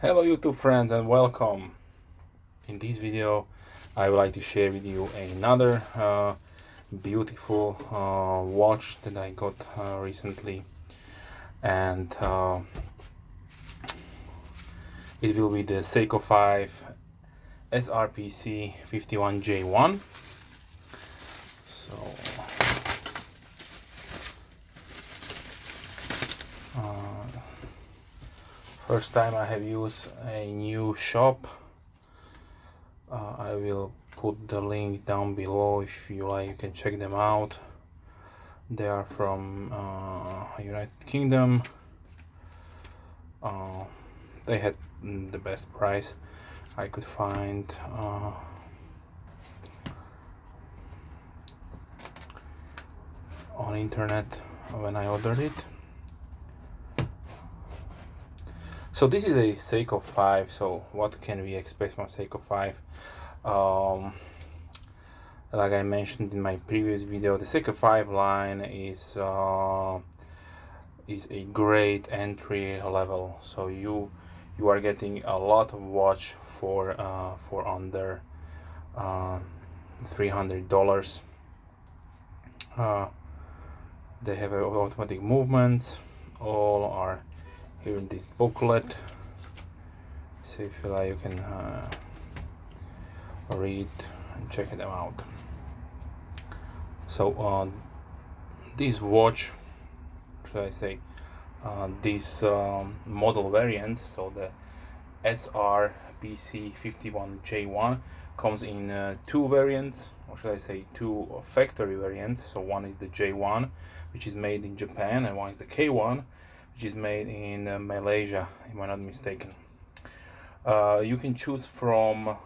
Hello YouTube friends and welcome. In this video I would like to share with you another beautiful watch that I got recently, and it will be the Seiko 5 SRPC51K1. So first time I have used a new shop. I will put the link down below. If you like, you can check them out. They are from United Kingdom. They had the best price I could find on internet when I ordered it. So this is a Seiko 5. So what can we expect from Seiko 5? Like I mentioned in my previous video, the Seiko 5 line is a great entry level. So you are getting a lot of watch for under $300. They have automatic movements. All are here in this booklet. So if you like, you can read and check them out. So this watch, should I say, this model variant, so the SRPC51K1 comes in two variants, or should I say two factory variants. So one is the J1, which is made in Japan, and one is the K1, which is made in Malaysia, if I'm not mistaken. You can choose from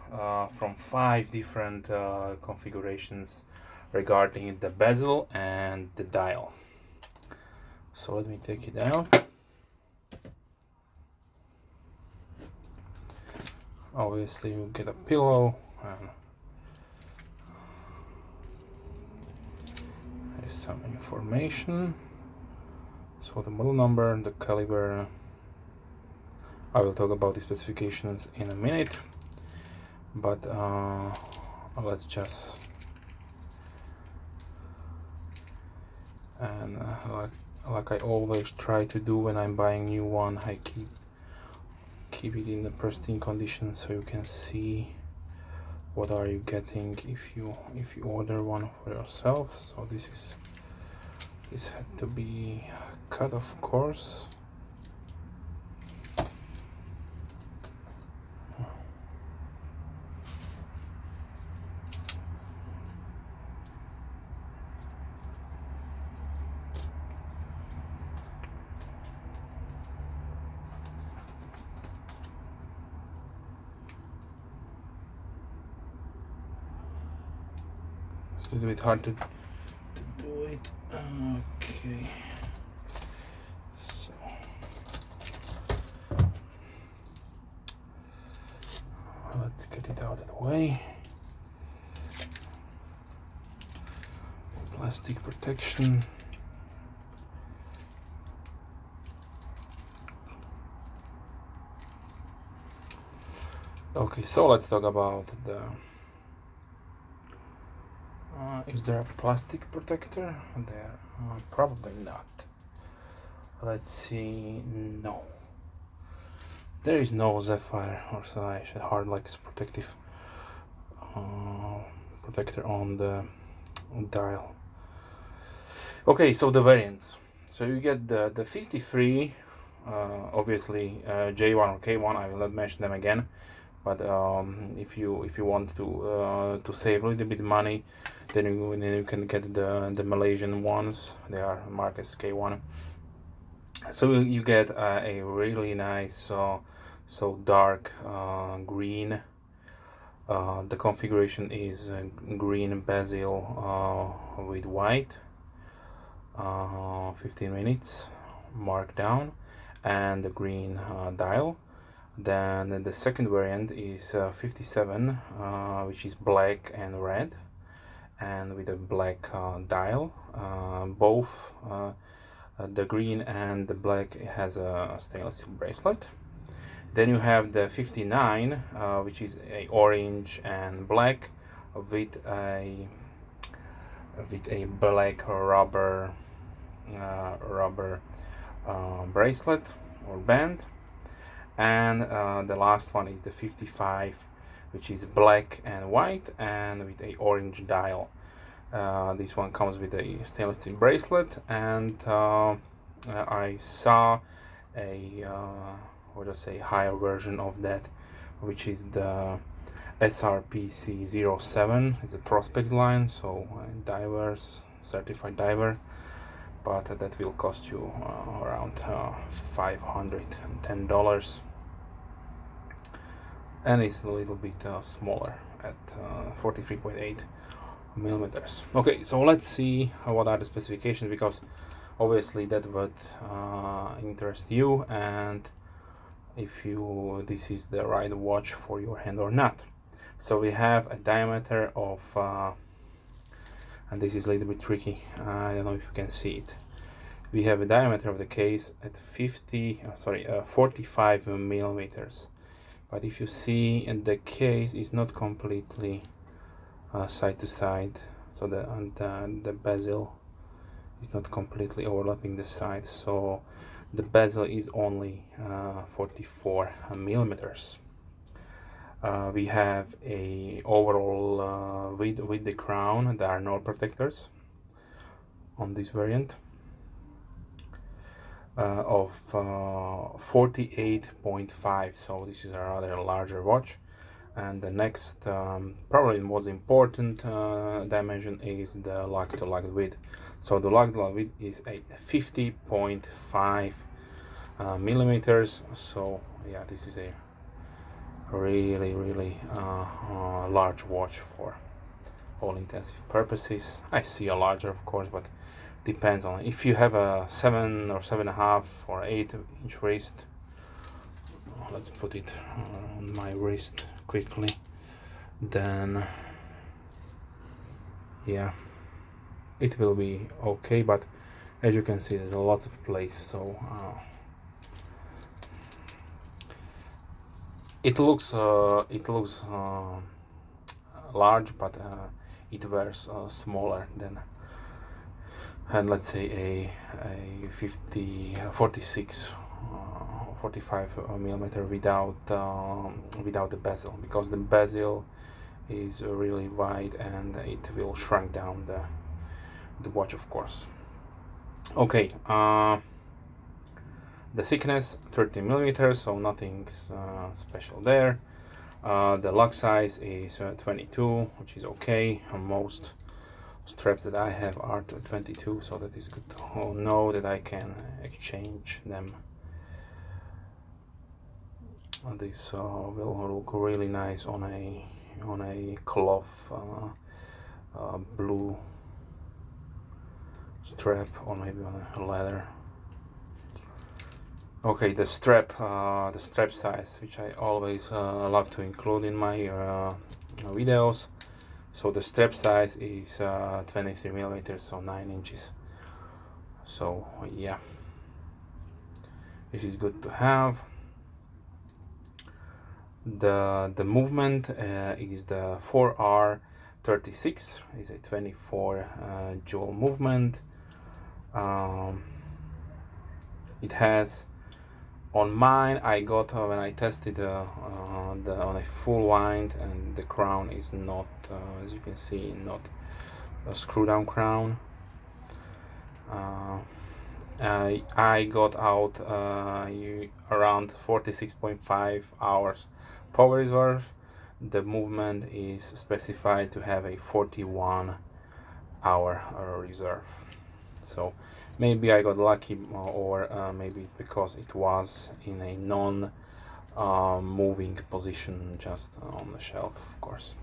5 different configurations regarding the bezel and the dial. So let me take it out. Obviously you get a pillow, and there's some information. So the model number, the caliber. I will talk about the specifications in a minute, but let's just like I always try to do when I'm buying new one, I keep it in the pristine condition so you can see what are you getting if you order one for yourself. So this had to be cut, of course. It's a little bit hard to do it. Okay. So let's get it out of the way. Plastic protection. Okay, so let's talk about the is there a plastic protector there? Probably not. Let's see. No, there is no Sapphire or Hardlex protector on the dial. Okay, so the variants. So you get the 53, obviously J1 or K1. I will not mention them again. But if you want to save a little bit money, then you can get the Malaysian ones. They are Markers K1. So you get a really nice, so dark green. The configuration is green bezel with white. 15 minutes mark down, and the green dial. Then the second variant is 57, which is black and red, and with a black dial. Both the green and the black has a stainless steel bracelet. Then you have the 59, which is a orange and black with a black rubber bracelet or band. And the last one is the 55, which is black and white and with a orange dial. This one comes with a stainless steel bracelet, and I saw a higher version of that, which is the SRPC07. It's a prospect line, so divers, certified diver, but that will cost you around $510, and it's a little bit smaller at 43.8 millimeters. Okay, so let's see what are the specifications, because obviously that would interest you, and if this is the right watch for your hand or not. So we have a diameter of and this is a little bit tricky, I don't know if you can see it. We have a diameter of the case at 45 millimeters, but if you see, the case is not completely side to side, so the bezel is not completely overlapping the side, so the bezel is only 44 millimeters. We have a overall with the crown. There are no protectors on this variant of 48.5, so this is a rather larger watch. And the next, probably most important dimension is the lug-to-lug width. So the lug-to-lug width is a 50.5 millimeters. So yeah, this is a really large watch for all intensive purposes. I see a larger, of course, but depends on if you have a 7 or 7.5 or 8-inch wrist. Let's put it on my wrist quickly. Then yeah, it will be okay, but as you can see, there's lots of place, so it looks large, but it wears smaller than, and let's say a 46 45 millimeter without the bezel, because the bezel is really wide and it will shrink down the watch, of course. Okay, the thickness 13 millimeters, so nothing special there. The lug size is 22, which is okay. Most straps that I have are 22, so that is good to know that I can exchange them. This will look really nice on a cloth blue strap, or maybe on a leather. Okay, the strap size, which I always love to include in my videos. So the strap size is 23 millimeters, so 9 inches. So yeah, this is good to have. The movement is the 4R36. It's a 24 jewel movement. It has, on mine, I got when I tested on a full wind, and the crown is not, as you can see, not a screw down crown. I got out around 46.5 hours power reserve. The movement is specified to have a 41-hour reserve. So maybe I got lucky, or maybe because it was in a non-moving position, just on the shelf, of course.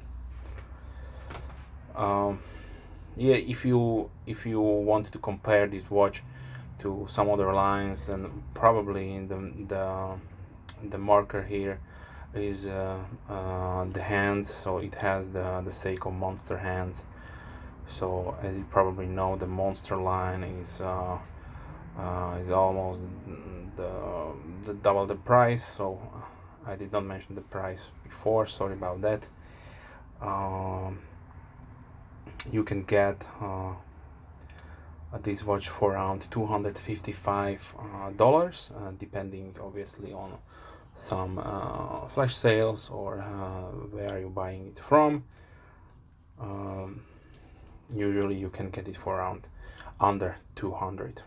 Yeah, if you want to compare this watch to some other lines, then probably the marker here is the hands. So it has the Seiko Monster hands. So as you probably know, the Monster line is almost the double the price. So I did not mention the price before, sorry about that. You can get this watch for around $255, depending obviously on some flash sales or where you're buying it from. Usually you can get it for around under 200.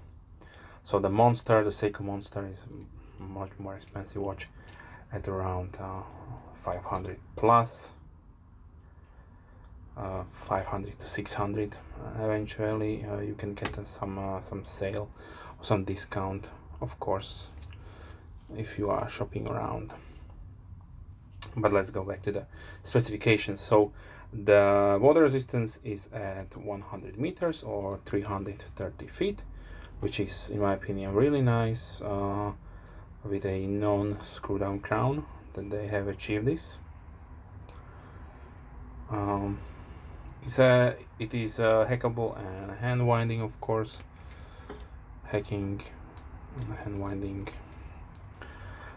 So the Monster, the Seiko Monster, is a much more expensive watch at around 500 plus, 500 to 600. Eventually you can get some sale or some discount, of course, if you are shopping around. But let's go back to the specifications. So the water resistance is at 100 meters or 330 feet, which is, in my opinion, really nice. With a non-screw down crown that they have achieved this. It is hackable and hand winding, of course. Hacking and hand winding.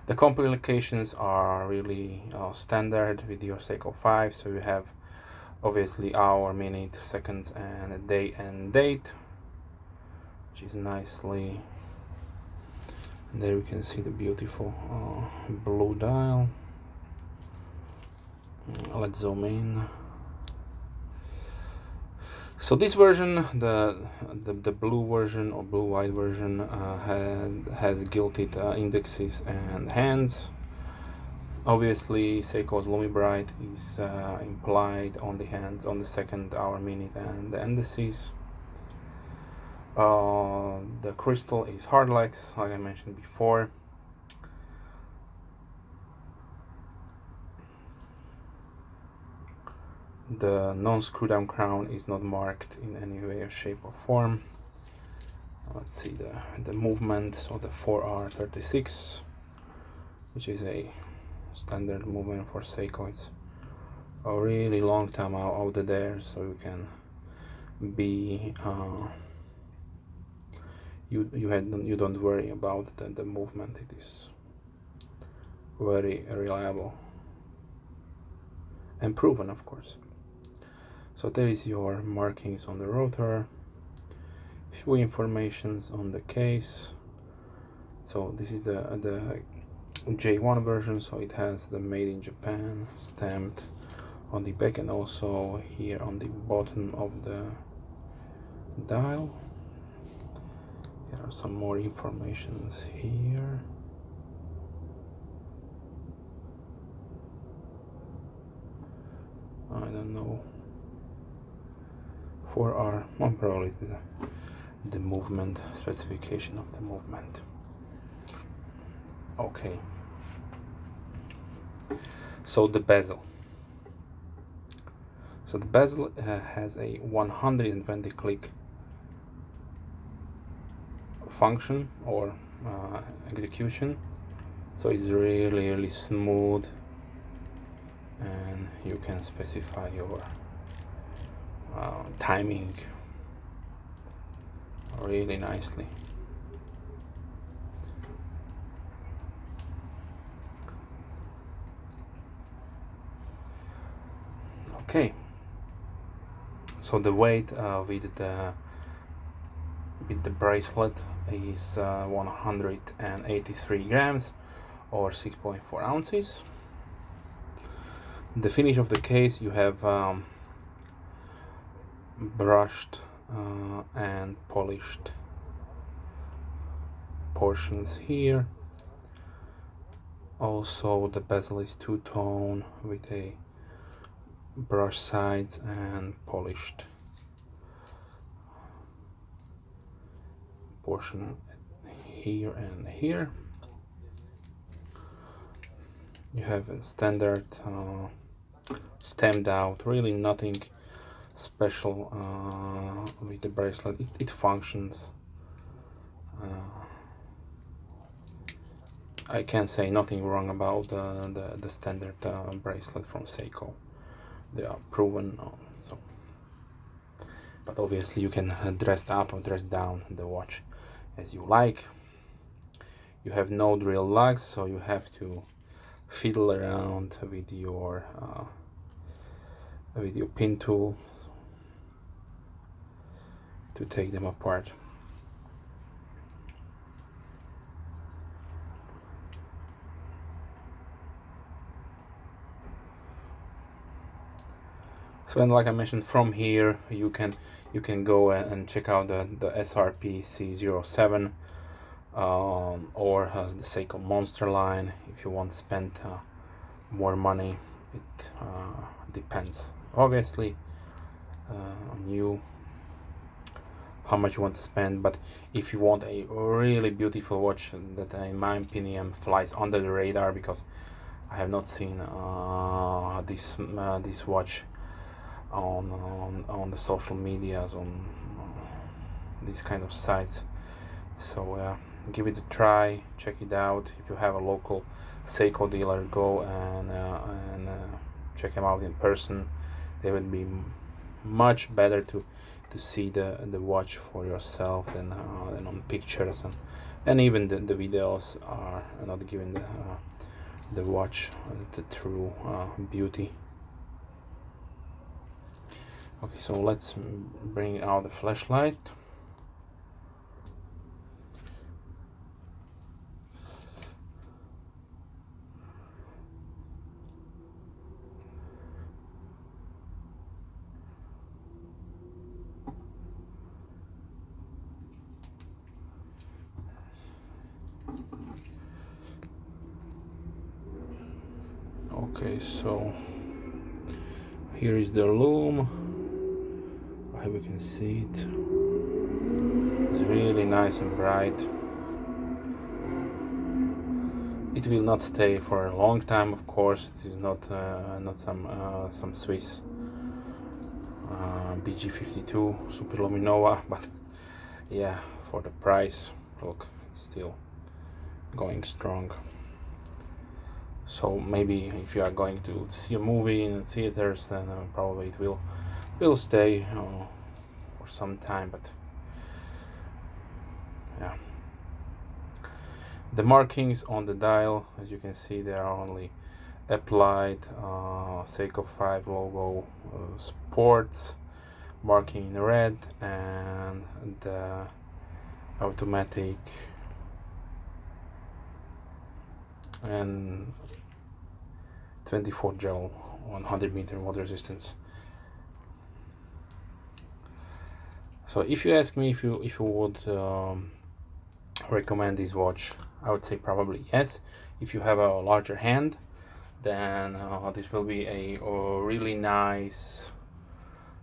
The complications are really standard with your Seiko 5, so you have obviously hour, minute, seconds, and a day and date, which is nicely. And there you can see the beautiful blue dial. Let's zoom in. So this version, the blue version or blue white version, has gilded indexes and hands. Obviously, Seiko's LumiBrite is implied on the hands, on the second, hour, minute, and the indices. The crystal is Hardlex, like I mentioned before. The non-screw down crown is not marked in any way or shape or form. Let's see the movement of the 4R36, which is a standard movement for Seiko. It's a really long time out there, so you can be you don't worry about the movement. It is very reliable and proven, of course. So there is your markings on the rotor, few informations on the case. So this is the J1 version, so it has the made in Japan stamped on the back and also here on the bottom of the dial. There are some more informations here. I don't know. 4R, well, probably the movement, specification of the movement. Okay. So the bezel. So the bezel has a 120 click function or execution. So it's really smooth, and you can specify your timing really nicely. Okay, so the weight with the bracelet is 183 grams or 6.4 ounces. The finish of the case, you have brushed and polished portions here. Also the bezel is two-tone with a brush sides and polished portion here and here. You have a standard stamped out, really nothing special with the bracelet. It functions. I can't say nothing wrong about the standard bracelet from Seiko. They are proven. But obviously you can dress up or dress down the watch as you like. You have no drill lugs, so you have to fiddle around with your pin tool to take them apart. So, and like I mentioned, from here you can go and check out the SRPC07 or the Seiko Monster line if you want to spend more money. It depends obviously on you how much you want to spend, but if you want a really beautiful watch that in my opinion flies under the radar, because I have not seen this watch on the social medias, on these kind of sites. So give it a try, check it out. If you have a local Seiko dealer, go and check them out in person. They would be much better to see the watch for yourself than on pictures, and even the videos are not giving the watch the true beauty. Okay, so let's bring out the flashlight. Okay, so here is the loom. I hope you can see it. It's really nice and bright. It will not stay for a long time, of course. This is not some Swiss BG52 Super Luminova, but yeah, for the price, look, it's still going strong. So maybe if you are going to see a movie in the theaters, then probably it will stay for some time. But yeah, the markings on the dial, as you can see, they are only applied Seiko 5 logo, sports marking in red, and the automatic and 24 gel 100-meter water resistance. So if you ask me if you would recommend this watch, I would say probably yes. If you have a larger hand, then this will be a really nice,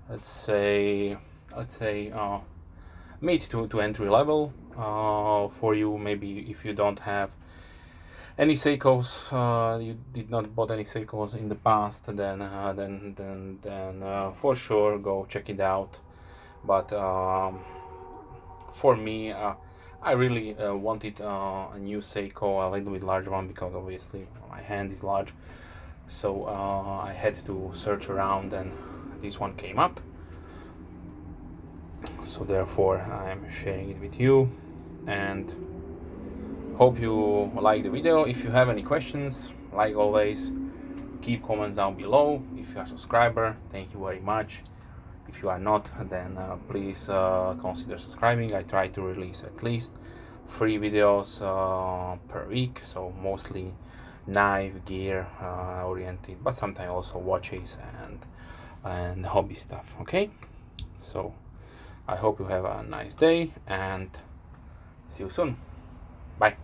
let's say mid to entry level for you. Maybe if you don't have any Seikos, you did not bought any Seikos in the past, then for sure go check it out. But for me, I really wanted a new Seiko, a little bit larger one, because obviously my hand is large. So I had to search around, and this one came up. So therefore I'm sharing it with you, and hope you like the video. If you have any questions, like always, keep comments down below. If you are a subscriber, thank you very much. If you are not, then please consider subscribing. I try to release at least 3 videos per week, so mostly knife gear oriented, but sometimes also watches and hobby stuff. Okay, so I hope you have a nice day, and see you soon. Bye.